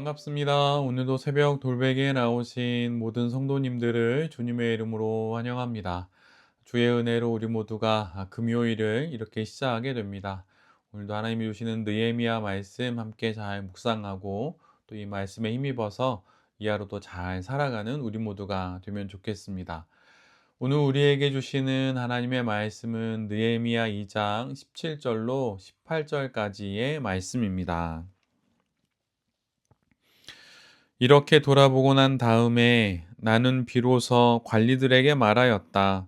반갑습니다. 오늘도 새벽 돌베개에 나오신 모든 성도님들을 주님의 이름으로 환영합니다. 주의 은혜로 우리 모두가 금요일을 이렇게 시작하게 됩니다. 오늘도 하나님이 주시는 느헤미야 말씀 함께 잘 묵상하고 또 이 말씀에 힘입어서 이 하루도 잘 살아가는 우리 모두가 되면 좋겠습니다. 오늘 우리에게 주시는 하나님의 말씀은 느헤미야 2장 17절로 18절까지의 말씀입니다. 이렇게 돌아보고 난 다음에 나는 비로소 관리들에게 말하였다.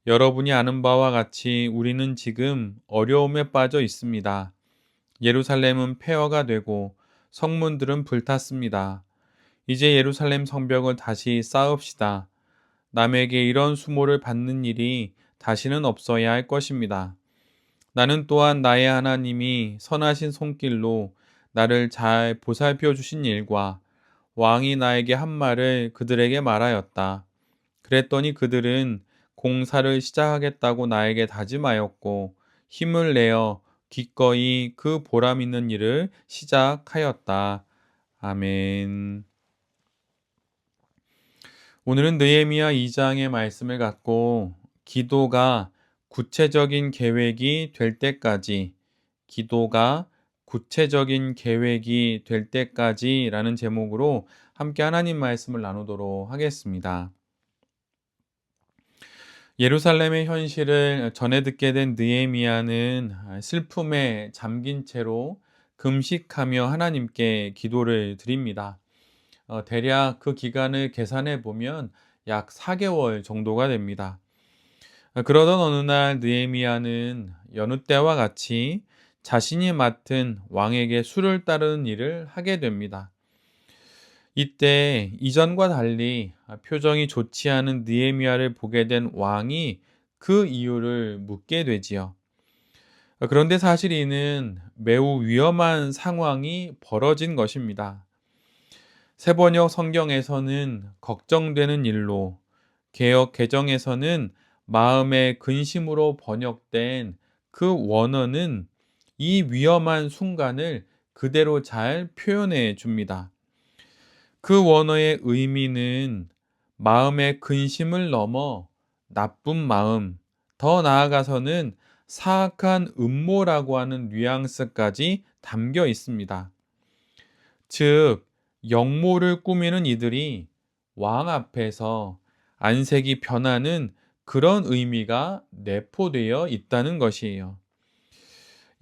여러분이 아는 바와 같이 우리는 지금 어려움에 빠져 있습니다. 예루살렘은 폐허가 되고 성문들은 불탔습니다. 이제 예루살렘 성벽을 다시 쌓읍시다. 남에게 이런 수모를 받는 일이 다시는 없어야 할 것입니다. 나는 또한 나의 하나님이 선하신 손길로 나를 잘 보살펴 주신 일과 왕이 나에게 한 말을 그들에게 말하였다. 그랬더니 그들은 공사를 시작하겠다고 나에게 다짐하였고 힘을 내어 기꺼이 그 보람 있는 일을 시작하였다. 아멘. 오늘은 느헤미야 2장의 말씀을 갖고 기도가 구체적인 계획이 될 때까지 기도가 구체적인 계획이 될 때까지라는 제목으로 함께 하나님 말씀을 나누도록 하겠습니다. 예루살렘의 현실을 전해 듣게 된 느헤미야는 슬픔에 잠긴 채로 금식하며 하나님께 기도를 드립니다. 대략 그 기간을 계산해 보면 약 4개월 정도가 됩니다. 그러던 어느 날 느헤미야는 여느 때와 같이 자신이 맡은 왕에게 수를 따르는 일을 하게 됩니다. 이때 이전과 달리 표정이 좋지 않은 느헤미야를 보게 된 왕이 그 이유를 묻게 되지요. 그런데 사실 이는 매우 위험한 상황이 벌어진 것입니다. 세번역 성경에서는 걱정되는 일로, 개역 개정에서는 마음의 근심으로 번역된 그 원어는 이 위험한 순간을 그대로 잘 표현해 줍니다. 그 원어의 의미는 마음의 근심을 넘어 나쁜 마음, 더 나아가서는 사악한 음모라고 하는 뉘앙스까지 담겨 있습니다. 즉, 역모를 꾸미는 이들이 왕 앞에서 안색이 변하는 그런 의미가 내포되어 있다는 것이에요.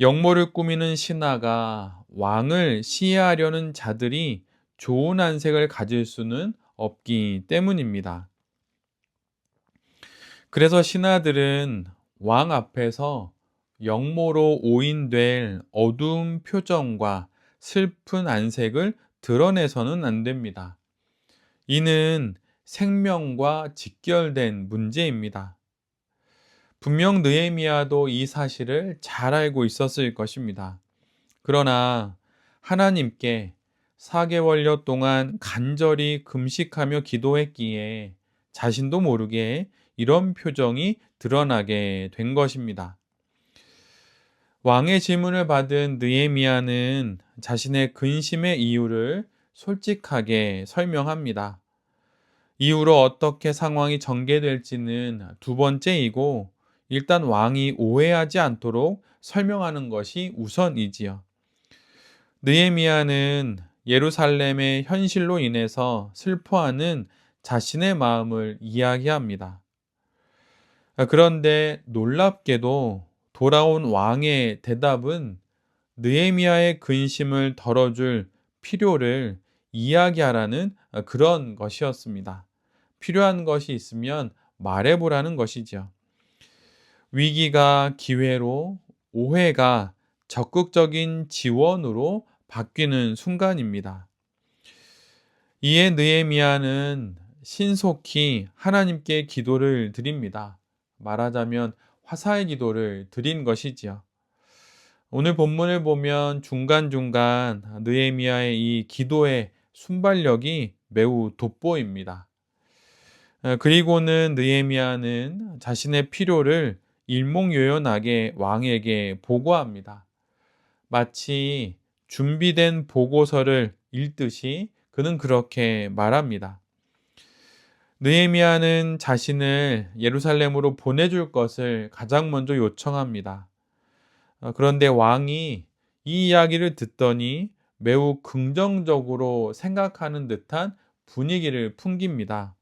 역모를 꾸미는 신하가 왕을 시해하려는 자들이 좋은 안색을 가질 수는 없기 때문입니다. 그래서 신하들은 왕 앞에서 역모로 오인될 어두운 표정과 슬픈 안색을 드러내서는 안 됩니다. 이는 생명과 직결된 문제입니다. 분명 느헤미야도 이 사실을 잘 알고 있었을 것입니다. 그러나 하나님께 4개월여 동안 간절히 금식하며 기도했기에 자신도 모르게 이런 표정이 드러나게 된 것입니다. 왕의 질문을 받은 느헤미야는 자신의 근심의 이유를 솔직하게 설명합니다. 이후로 어떻게 상황이 전개될지는 두 번째이고 일단 왕이 오해하지 않도록 설명하는 것이 우선이지요. 느헤미야는 예루살렘의 현실로 인해서 슬퍼하는 자신의 마음을 이야기합니다. 그런데 놀랍게도 돌아온 왕의 대답은 느헤미야의 근심을 덜어줄 필요를 이야기하라는 그런 것이었습니다. 필요한 것이 있으면 말해보라는 것이죠. 위기가 기회로, 오해가 적극적인 지원으로 바뀌는 순간입니다. 이에 느헤미야는 신속히 하나님께 기도를 드립니다. 말하자면 화사의 기도를 드린 것이지요. 오늘 본문을 보면 중간중간 느헤미야의 이 기도의 순발력이 매우 돋보입니다. 그리고는 느헤미야는 자신의 필요를 일목요연하게 왕에게 보고합니다. 마치 준비된 보고서를 읽듯이 그는 그렇게 말합니다. 느헤미야는 자신을 예루살렘으로 보내줄 것을 가장 먼저 요청합니다. 그런데 왕이 이 이야기를 듣더니 매우 긍정적으로 생각하는 듯한 분위기를 풍깁니다.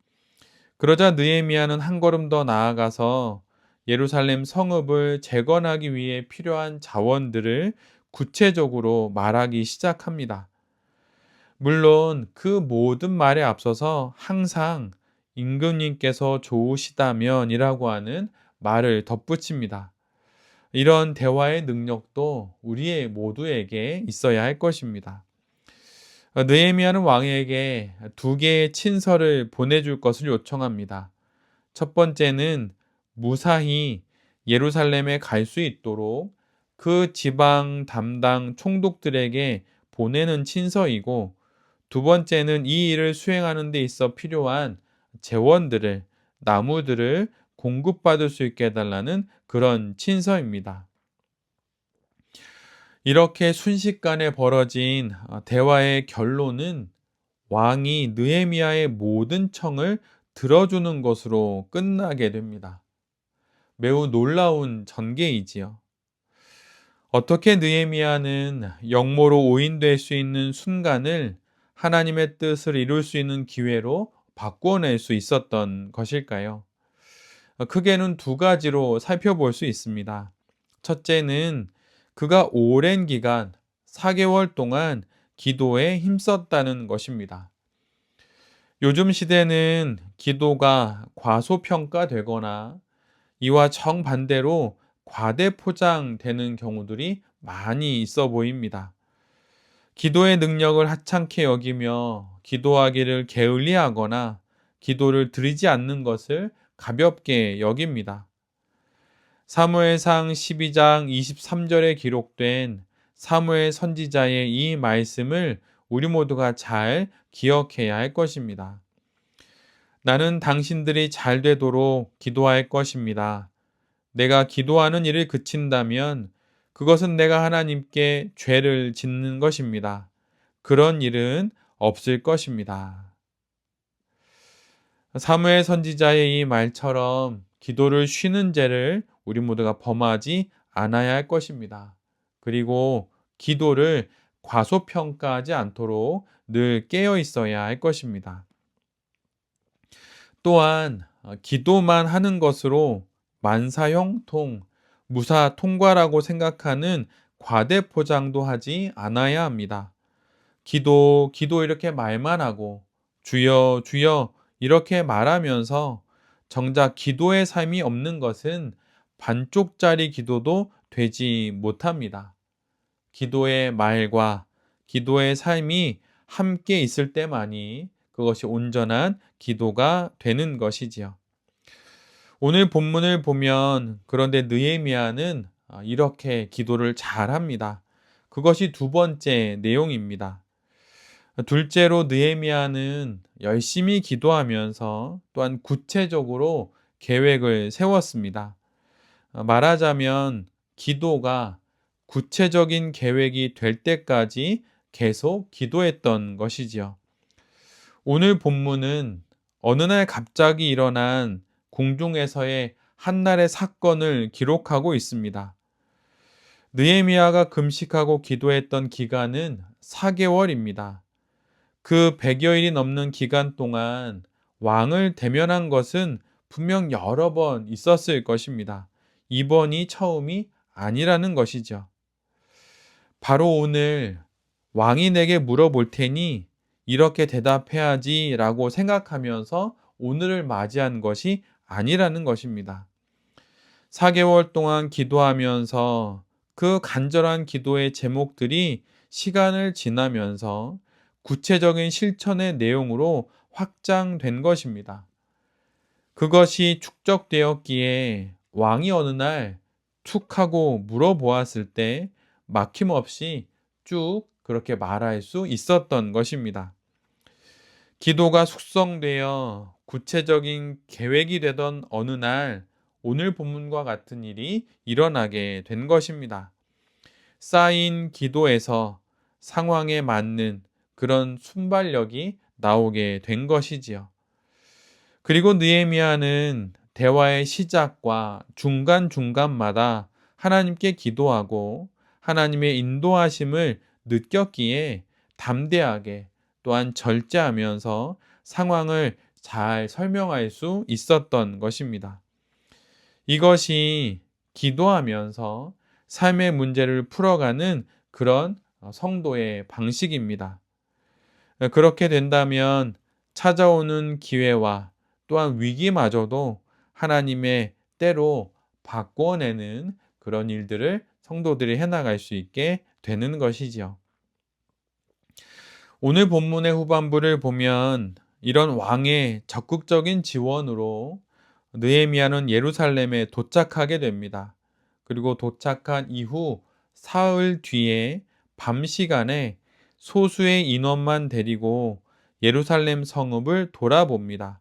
그러자 느헤미야는 한 걸음 더 나아가서 예루살렘 성읍을 재건하기 위해 필요한 자원들을 구체적으로 말하기 시작합니다. 물론 그 모든 말에 앞서서 항상 임금님께서 좋으시다면이라고 하는 말을 덧붙입니다. 이런 대화의 능력도 우리의 모두에게 있어야 할 것입니다. 느헤미야는 왕에게 두 개의 친서를 보내줄 것을 요청합니다. 첫 번째는 무사히 예루살렘에 갈 수 있도록 그 지방 담당 총독들에게 보내는 친서이고, 두 번째는 이 일을 수행하는 데 있어 필요한 재원들을, 나무들을 공급받을 수 있게 해달라는 그런 친서입니다. 이렇게 순식간에 벌어진 대화의 결론은 왕이 느헤미야의 모든 청을 들어주는 것으로 끝나게 됩니다. 매우 놀라운 전개이지요. 어떻게 느헤미야는 역모로 오인될 수 있는 순간을 하나님의 뜻을 이룰 수 있는 기회로 바꿔낼 수 있었던 것일까요? 크게는 두 가지로 살펴볼 수 있습니다. 첫째는 그가 오랜 기간 4개월 동안 기도에 힘썼다는 것입니다. 요즘 시대는 기도가 과소평가되거나 이와 정반대로 과대포장되는 경우들이 많이 있어 보입니다. 기도의 능력을 하찮게 여기며 기도하기를 게을리하거나 기도를 드리지 않는 것을 가볍게 여깁니다. 사무엘상 12장 23절에 기록된 사무엘 선지자의 이 말씀을 우리 모두가 잘 기억해야 할 것입니다. 나는 당신들이 잘 되도록 기도할 것입니다. 내가 기도하는 일을 그친다면 그것은 내가 하나님께 죄를 짓는 것입니다. 그런 일은 없을 것입니다. 사무엘 선지자의 이 말처럼 기도를 쉬는 죄를 우리 모두가 범하지 않아야 할 것입니다. 그리고 기도를 과소평가하지 않도록 늘 깨어 있어야 할 것입니다. 또한 기도만 하는 것으로 만사형통, 무사통과라고 생각하는 과대포장도 하지 않아야 합니다. 기도 이렇게 말만 하고 주여 주여 이렇게 말하면서 정작 기도의 삶이 없는 것은 반쪽짜리 기도도 되지 못합니다. 기도의 말과 기도의 삶이 함께 있을 때만이 그것이 온전한 기도가 되는 것이지요. 오늘 본문을 보면 그런데 느헤미야는 이렇게 기도를 잘합니다. 그것이 두 번째 내용입니다. 둘째로 느헤미야는 열심히 기도하면서 또한 구체적으로 계획을 세웠습니다. 말하자면 기도가 구체적인 계획이 될 때까지 계속 기도했던 것이지요. 오늘 본문은 어느 날 갑자기 일어난 궁중에서의 한날의 사건을 기록하고 있습니다. 느헤미야가 금식하고 기도했던 기간은 4개월입니다. 그 100여일이 넘는 기간 동안 왕을 대면한 것은 분명 여러 번 있었을 것입니다. 이번이 처음이 아니라는 것이죠. 바로 오늘 왕이 내게 물어볼 테니 이렇게 대답해야지 라고 생각하면서 오늘을 맞이한 것이 아니라는 것입니다. 4개월 동안 기도하면서 그 간절한 기도의 제목들이 시간을 지나면서 구체적인 실천의 내용으로 확장된 것입니다. 그것이 축적되었기에 왕이 어느 날 툭 하고 물어보았을 때 막힘없이 쭉 그렇게 말할 수 있었던 것입니다. 기도가 숙성되어 구체적인 계획이 되던 어느 날 오늘 본문과 같은 일이 일어나게 된 것입니다. 쌓인 기도에서 상황에 맞는 그런 순발력이 나오게 된 것이지요. 그리고 느헤미야는 대화의 시작과 중간중간마다 하나님께 기도하고 하나님의 인도하심을 느꼈기에 담대하게 또한 절제하면서 상황을 잘 설명할 수 있었던 것입니다. 이것이 기도하면서 삶의 문제를 풀어가는 그런 성도의 방식입니다. 그렇게 된다면 찾아오는 기회와 또한 위기마저도 하나님의 때로 바꿔내는 그런 일들을 성도들이 해나갈 수 있게 되는 것이지요. 오늘 본문의 후반부를 보면 이런 왕의 적극적인 지원으로 느헤미야는 예루살렘에 도착하게 됩니다. 그리고 도착한 이후 사흘 뒤에 밤 시간에 소수의 인원만 데리고 예루살렘 성읍을 돌아봅니다.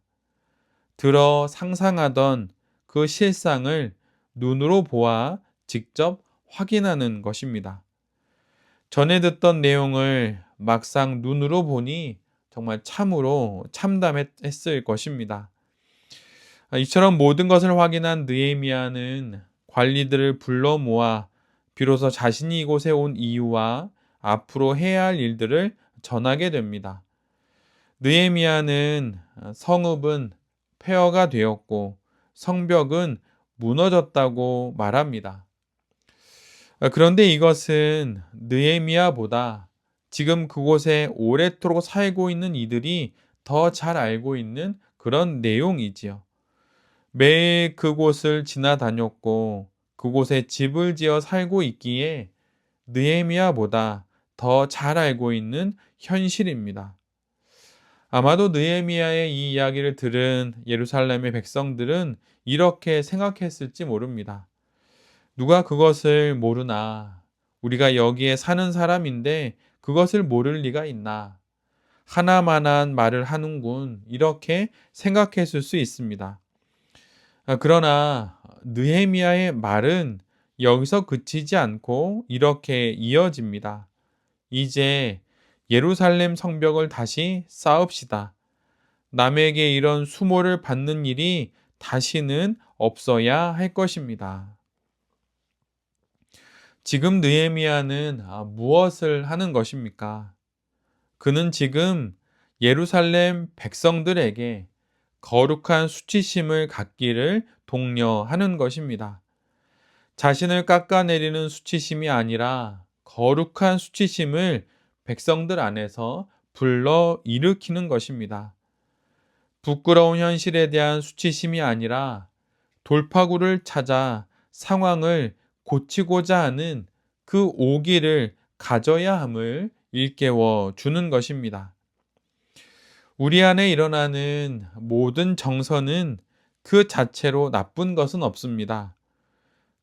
들어 상상하던 그 실상을 눈으로 보아 직접 확인하는 것입니다. 전에 듣던 내용을 막상 눈으로 보니 정말 참으로 참담했을 것입니다. 이처럼 모든 것을 확인한 느헤미야는 관리들을 불러 모아 비로소 자신이 이곳에 온 이유와 앞으로 해야 할 일들을 전하게 됩니다. 느헤미야는 성읍은 폐허가 되었고 성벽은 무너졌다고 말합니다. 그런데 이것은 느헤미야보다 지금 그곳에 오래도록 살고 있는 이들이 더 잘 알고 있는 그런 내용이지요. 매일 그곳을 지나다녔고 그곳에 집을 지어 살고 있기에 느헤미야보다 더 잘 알고 있는 현실입니다. 아마도 느헤미야의 이 이야기를 들은 예루살렘의 백성들은 이렇게 생각했을지 모릅니다. 누가 그것을 모르나? 우리가 여기에 사는 사람인데 그것을 모를 리가 있나? 하나만한 말을 하는군. 이렇게 생각했을 수 있습니다. 그러나 느헤미야의 말은 여기서 그치지 않고 이렇게 이어집니다. 이제 예루살렘 성벽을 다시 쌓읍시다. 남에게 이런 수모를 받는 일이 다시는 없어야 할 것입니다. 지금 느헤미야는 무엇을 하는 것입니까? 그는 지금 예루살렘 백성들에게 거룩한 수치심을 갖기를 독려하는 것입니다. 자신을 깎아내리는 수치심이 아니라 거룩한 수치심을 백성들 안에서 불러 일으키는 것입니다. 부끄러운 현실에 대한 수치심이 아니라 돌파구를 찾아 상황을 고치고자 하는 그 오기를 가져야 함을 일깨워 주는 것입니다. 우리 안에 일어나는 모든 정서는 그 자체로 나쁜 것은 없습니다.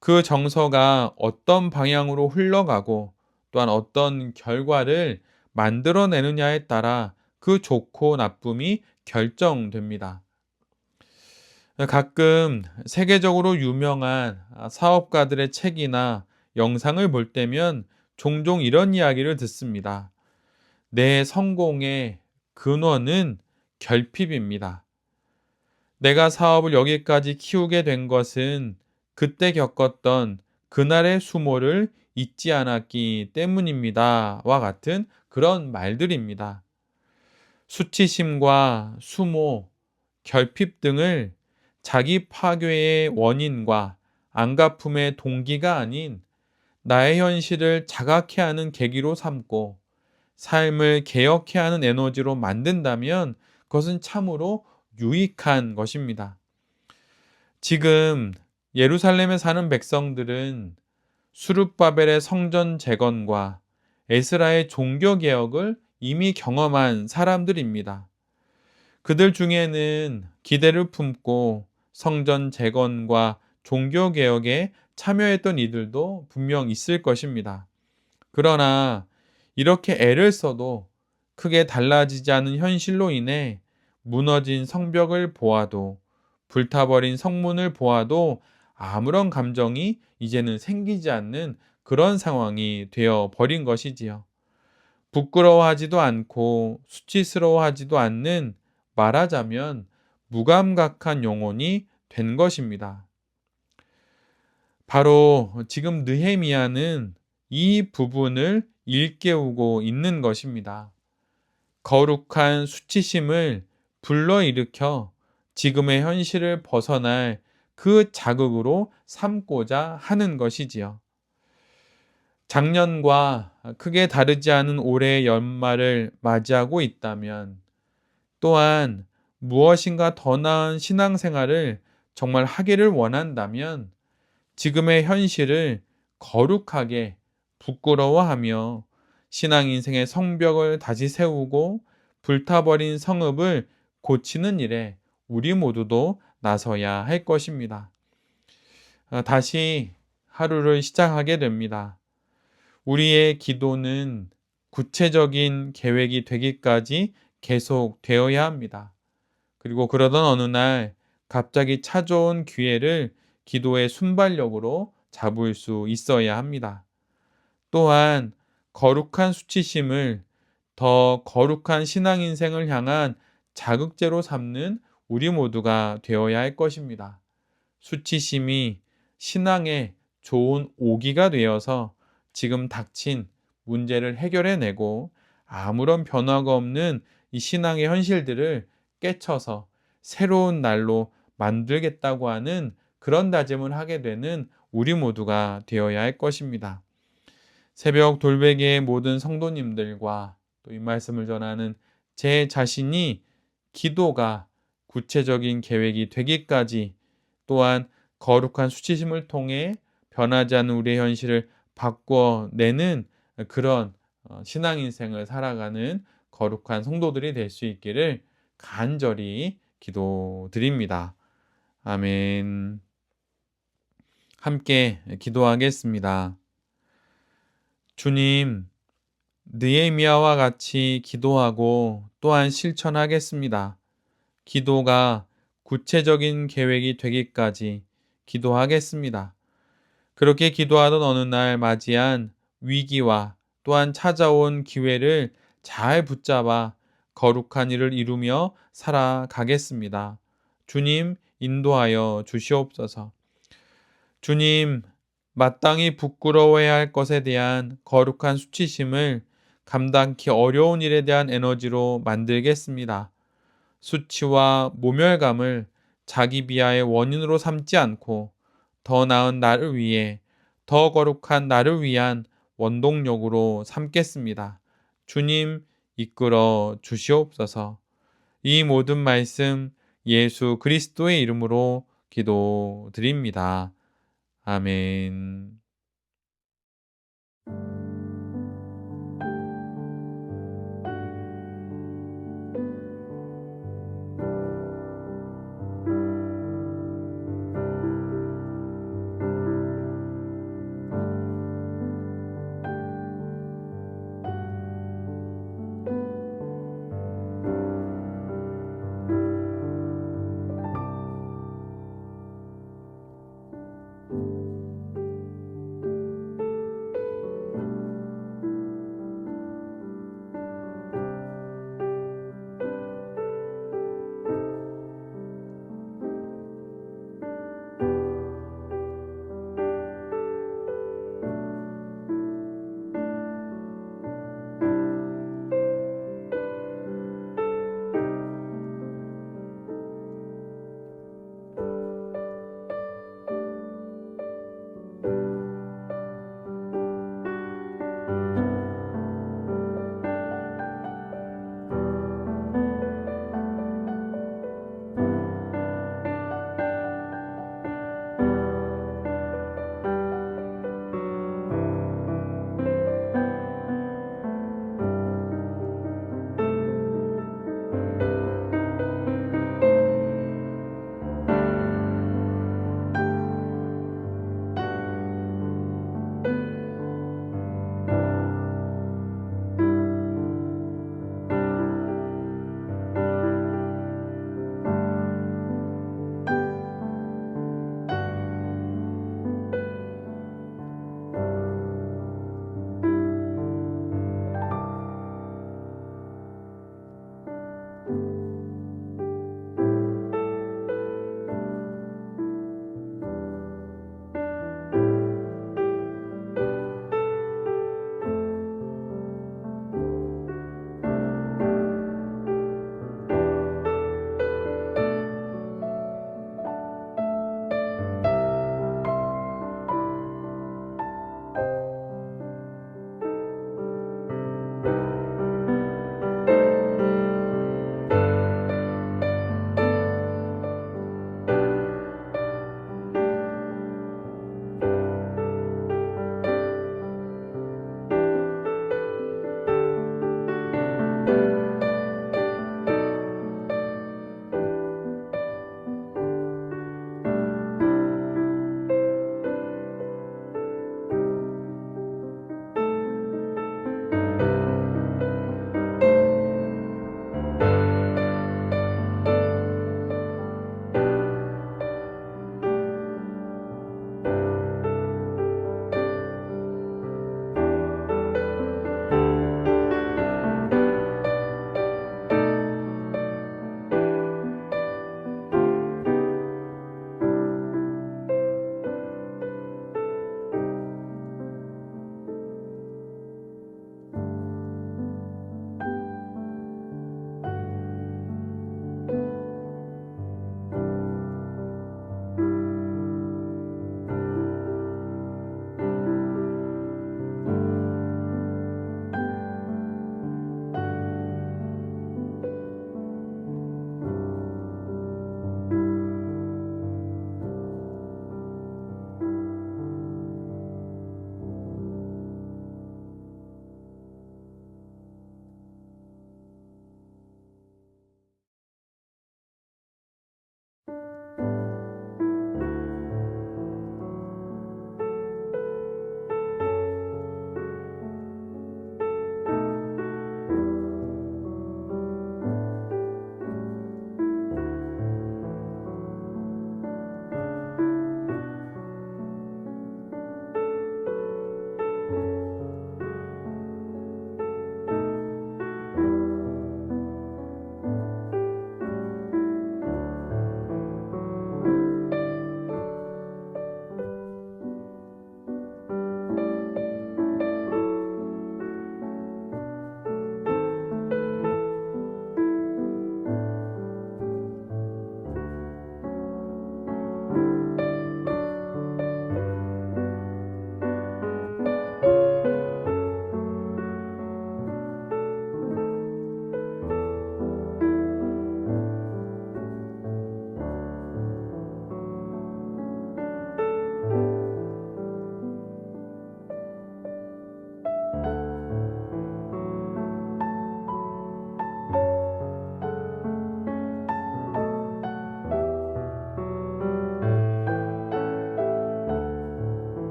그 정서가 어떤 방향으로 흘러가고 또한 어떤 결과를 만들어내느냐에 따라 그 좋고 나쁨이 결정됩니다. 가끔 세계적으로 유명한 사업가들의 책이나 영상을 볼 때면 종종 이런 이야기를 듣습니다. 내 성공의 근원은 결핍입니다. 내가 사업을 여기까지 키우게 된 것은 그때 겪었던 그날의 수모를 잊지 않았기 때문입니다. 와 같은 그런 말들입니다. 수치심과 수모, 결핍 등을 자기 파괴의 원인과 안갚음의 동기가 아닌 나의 현실을 자각해 하는 계기로 삼고 삶을 개혁해 하는 에너지로 만든다면 그것은 참으로 유익한 것입니다. 지금 예루살렘에 사는 백성들은 수룹바벨의 성전 재건과 에스라의 종교 개혁을 이미 경험한 사람들입니다. 그들 중에는 기대를 품고 성전 재건과 종교 개혁에 참여했던 이들도 분명 있을 것입니다. 그러나 이렇게 애를 써도 크게 달라지지 않은 현실로 인해 무너진 성벽을 보아도 불타버린 성문을 보아도 아무런 감정이 이제는 생기지 않는 그런 상황이 되어 버린 것이지요. 부끄러워하지도 않고 수치스러워하지도 않는, 말하자면 무감각한 영혼이 된 것입니다. 바로 지금 느헤미야는 이 부분을 일깨우고 있는 것입니다. 거룩한 수치심을 불러일으켜 지금의 현실을 벗어날 그 자극으로 삼고자 하는 것이지요. 작년과 크게 다르지 않은 올해의 연말을 맞이하고 있다면, 또한 무엇인가 더 나은 신앙생활을 정말 하기를 원한다면, 지금의 현실을 거룩하게 부끄러워하며 신앙 인생의 성벽을 다시 세우고 불타버린 성읍을 고치는 일에 우리 모두도 나서야 할 것입니다. 다시 하루를 시작하게 됩니다. 우리의 기도는 구체적인 계획이 되기까지 계속 되어야 합니다. 그리고 그러던 어느 날 갑자기 찾아온 기회를 기도의 순발력으로 잡을 수 있어야 합니다. 또한 거룩한 수치심을 더 거룩한 신앙 인생을 향한 자극제로 삼는 우리 모두가 되어야 할 것입니다. 수치심이 신앙의 좋은 오기가 되어서 지금 닥친 문제를 해결해내고 아무런 변화가 없는 이 신앙의 현실들을 깨쳐서 새로운 날로 만들겠다고 하는 그런 다짐을 하게 되는 우리 모두가 되어야 할 것입니다. 새벽 돌베개의 모든 성도님들과 또 이 말씀을 전하는 제 자신이 기도가 구체적인 계획이 되기까지, 또한 거룩한 수치심을 통해 변하지 않는 우리의 현실을 바꿔내는 그런 신앙 인생을 살아가는 거룩한 성도들이 될 수 있기를 간절히 기도드립니다. 아멘. 함께 기도하겠습니다. 주님, 느헤미야와 같이 기도하고 또한 실천하겠습니다. 기도가 구체적인 계획이 되기까지 기도하겠습니다. 그렇게 기도하던 어느 날 맞이한 위기와 또한 찾아온 기회를 잘 붙잡아 거룩한 일을 이루며 살아가겠습니다. 주님, 인도하여 주시옵소서. 주님, 마땅히 부끄러워해야 할 것에 대한 거룩한 수치심을 감당하기 어려운 일에 대한 에너지로 만들겠습니다. 수치와 모멸감을 자기 비하의 원인으로 삼지 않고 더 나은 나를 위해, 더 거룩한 나를 위한 원동력으로 삼겠습니다. 주님, 이끌어 주시옵소서. 이 모든 말씀 예수 그리스도의 이름으로 기도드립니다. 아멘.